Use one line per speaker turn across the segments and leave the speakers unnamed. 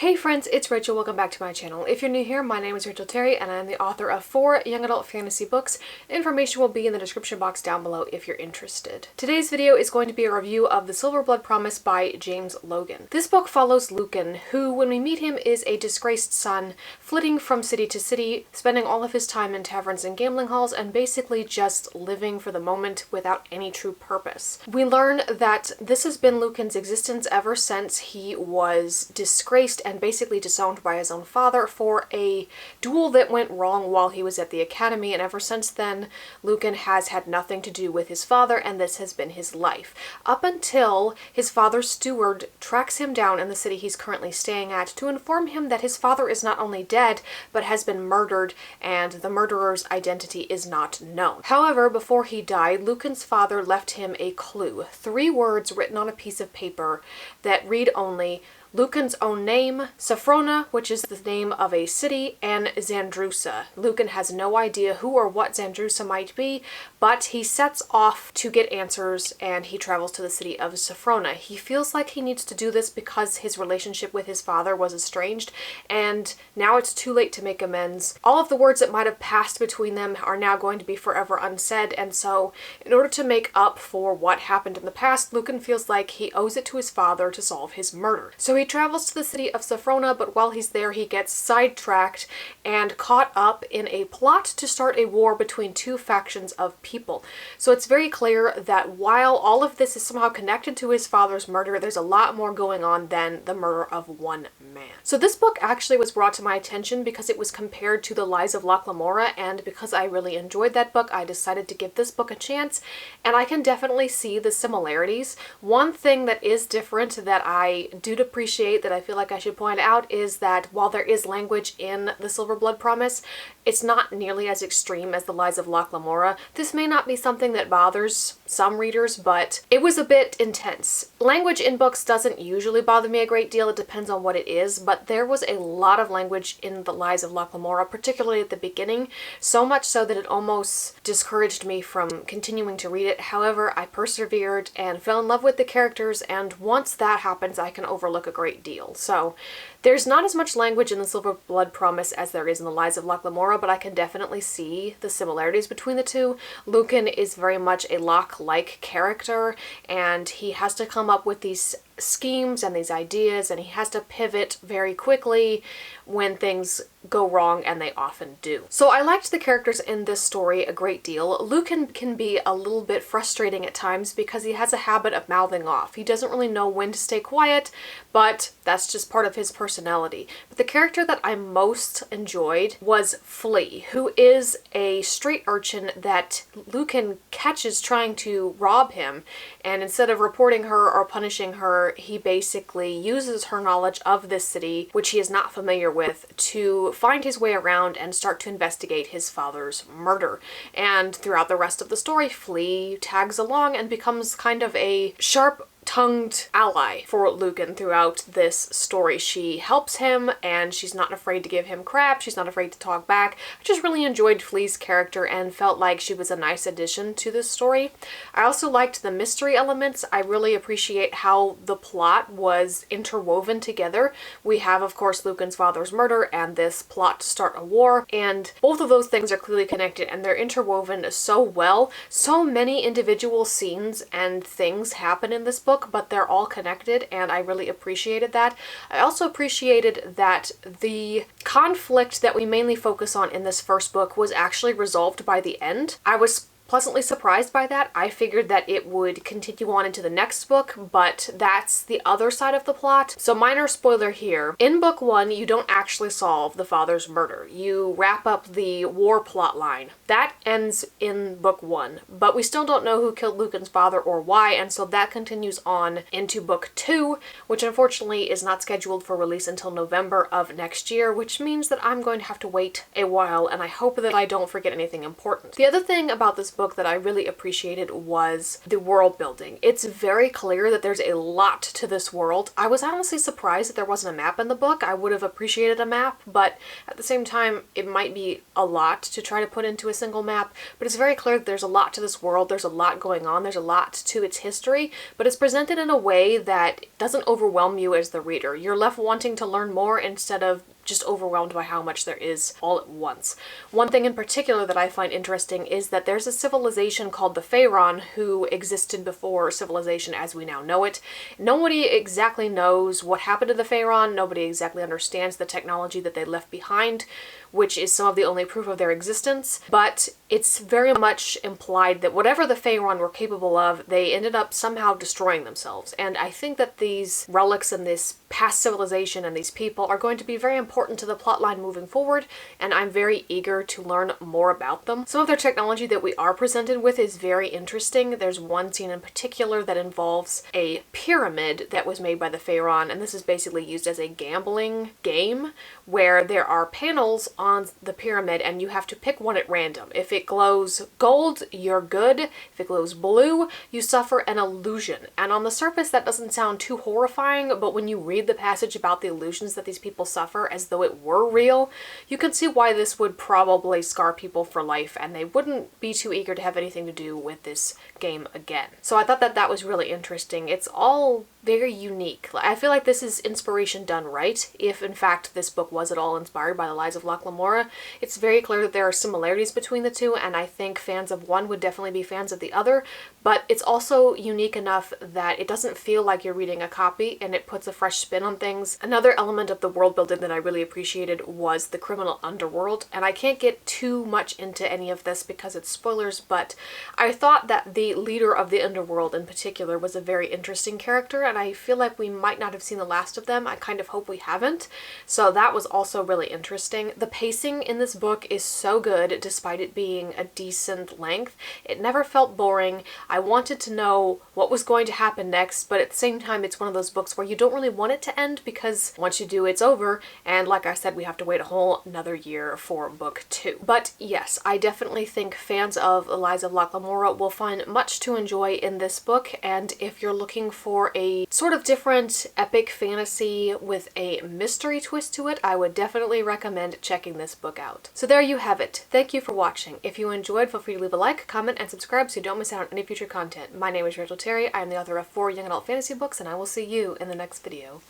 Hey friends, it's Rachel. Welcome back to my channel. If you're new here, my name is Rachel Terry and I am the author of 4 young adult fantasy books. Information will be in the description box down below if you're interested. Today's video is going to be a review of The Silverblood Promise by James Logan. This book follows Lucan, who, when we meet him, is a disgraced son, flitting from city to city, spending all of his time in taverns and gambling halls, and basically just living for the moment without any true purpose. We learn that this has been Lucan's existence ever since he was disgraced and basically disowned by his own father for a duel that went wrong while he was at the academy, and ever since then Lucan has had nothing to do with his father, and this has been his life. Up until his father's steward tracks him down in the city he's currently staying at to inform him that his father is not only dead, but has been murdered, and the murderer's identity is not known. However, before he died, Lucan's father left him a clue. 3 words written on a piece of paper that read only Lucan's own name, Sophrona, which is the name of a city, and Zandrusa. Lucan has no idea who or what Zandrusa might be, but he sets off to get answers and he travels to the city of Sophrona. He feels like he needs to do this because his relationship with his father was estranged, and now it's too late to make amends. All of the words that might have passed between them are now going to be forever unsaid, and so in order to make up for what happened in the past, Lucan feels like he owes it to his father to solve his murder. So he travels to the city of Sophrona, but while he's there he gets sidetracked and caught up in a plot to start a war between 2 factions of people. So it's very clear that while all of this is somehow connected to his father's murder, there's a lot more going on than the murder of one man. So this book actually was brought to my attention because it was compared to The Lies of Locke Lamora, and because I really enjoyed that book, I decided to give this book a chance, and I can definitely see the similarities. One thing that is different that I do appreciate that I feel like I should point out is that while there is language in The Silverblood Promise, it's not nearly as extreme as The Lies of Locke Lamora. This may not be something that bothers some readers, but it was a bit intense. Language in books doesn't usually bother me a great deal, it depends on what it is, but there was a lot of language in The Lies of Locke Lamora, particularly at the beginning, so much so that it almost discouraged me from continuing to read it. However, I persevered and fell in love with the characters, and once that happens I can overlook a great deal. So there's not as much language in The Silverblood Promise as there is in The Lies of Locke Lamora, but I can definitely see the similarities between the two. Lucan is very much a Locke-like character, and he has to come up with these schemes and these ideas, and he has to pivot very quickly when things go wrong, and they often do. So I liked the characters in this story a great deal. Lucan can be a little bit frustrating at times because he has a habit of mouthing off. He doesn't really know when to stay quiet, but that's just part of his personality. But the character that I most enjoyed was Flea, who is a street urchin that Lucan catches trying to rob him, and instead of reporting her or punishing her, he basically uses her knowledge of this city, which he is not familiar with, to find his way around and start to investigate his father's murder. And throughout the rest of the story, Flea tags along and becomes kind of a sharp-tongued ally for Lucan throughout this story. She helps him, and she's not afraid to give him crap, she's not afraid to talk back. I just really enjoyed Flea's character and felt like she was a nice addition to this story. I also liked the mystery elements. I really appreciate how the plot was interwoven together. We have, of course, Lucan's father's murder and this plot to start a war, and both of those things are clearly connected, and they're interwoven so well. So many individual scenes and things happen in this book, but they're all connected, and I really appreciated that. I also appreciated that the conflict that we mainly focus on in this first book was actually resolved by the end. I was pleasantly surprised by that. I figured that it would continue on into the next book, but that's the other side of the plot. So minor spoiler here. In book 1, you don't actually solve the father's murder. You wrap up the war plot line. That ends in book 1, but we still don't know who killed Lucan's father or why, and so that continues on into book 2, which unfortunately is not scheduled for release until November of next year, which means that I'm going to have to wait a while, and I hope that I don't forget anything important. The other thing about this book that I really appreciated was the world building. It's very clear that there's a lot to this world. I was honestly surprised that there wasn't a map in the book. I would have appreciated a map, but at the same time, it might be a lot to try to put into a single map. But it's very clear that there's a lot to this world. There's a lot going on. There's a lot to its history, but it's presented in a way that doesn't overwhelm you as the reader. You're left wanting to learn more instead of just overwhelmed by how much there is all at once. One thing in particular that I find interesting is that there's a civilization called the Pharaon who existed before civilization as we now know it. Nobody exactly knows what happened to the Pharaon. Nobody exactly understands the technology that they left behind, which is some of the only proof of their existence. But it's very much implied that whatever the Pharaon were capable of, they ended up somehow destroying themselves. And I think that these relics and this past civilization and these people are going to be very important to the plotline moving forward, and I'm very eager to learn more about them. Some of their technology that we are presented with is very interesting. There's one scene in particular that involves a pyramid that was made by the Pharaon, and this is basically used as a gambling game where there are panels on the pyramid and you have to pick one at random. If it glows gold, you're good. If it glows blue, you suffer an illusion. And on the surface, that doesn't sound too horrifying, but when you read the passage about the illusions that these people suffer as though it were real, you can see why this would probably scar people for life, and they wouldn't be too eager to have anything to do with this game again. So I thought that that was really interesting. It's all very unique. I feel like this is inspiration done right. If in fact this book was at all inspired by the Lies of Locke Lamora, it's very clear that there are similarities between the two, and I think fans of one would definitely be fans of the other, but it's also unique enough that it doesn't feel like you're reading a copy, and it puts a fresh spin on things. Another element of the world building that I really appreciated was the criminal underworld, and I can't get too much into any of this because it's spoilers, but I thought that the leader of the underworld in particular was a very interesting character, and I feel like we might not have seen the last of them. I kind of hope we haven't. So that was also really interesting. The pacing in this book is so good despite it being a decent length. It never felt boring. I wanted to know what was going to happen next, but at the same time it's one of those books where you don't really want it to end because once you do, it's over. And like I said, we have to wait a whole another year for book 2. But yes, I definitely think fans of The Lies of Locke Lamora will find much to enjoy in this book, and if you're looking for a sort of different epic fantasy with a mystery twist to it, I would definitely recommend checking this book out. So there you have it. Thank you for watching. If you enjoyed, feel free to leave a like, comment, and subscribe so you don't miss out on any future content. My name is Rachel Terry. I am the author of 4 young adult fantasy books, and I will see you in the next video.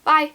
Bye!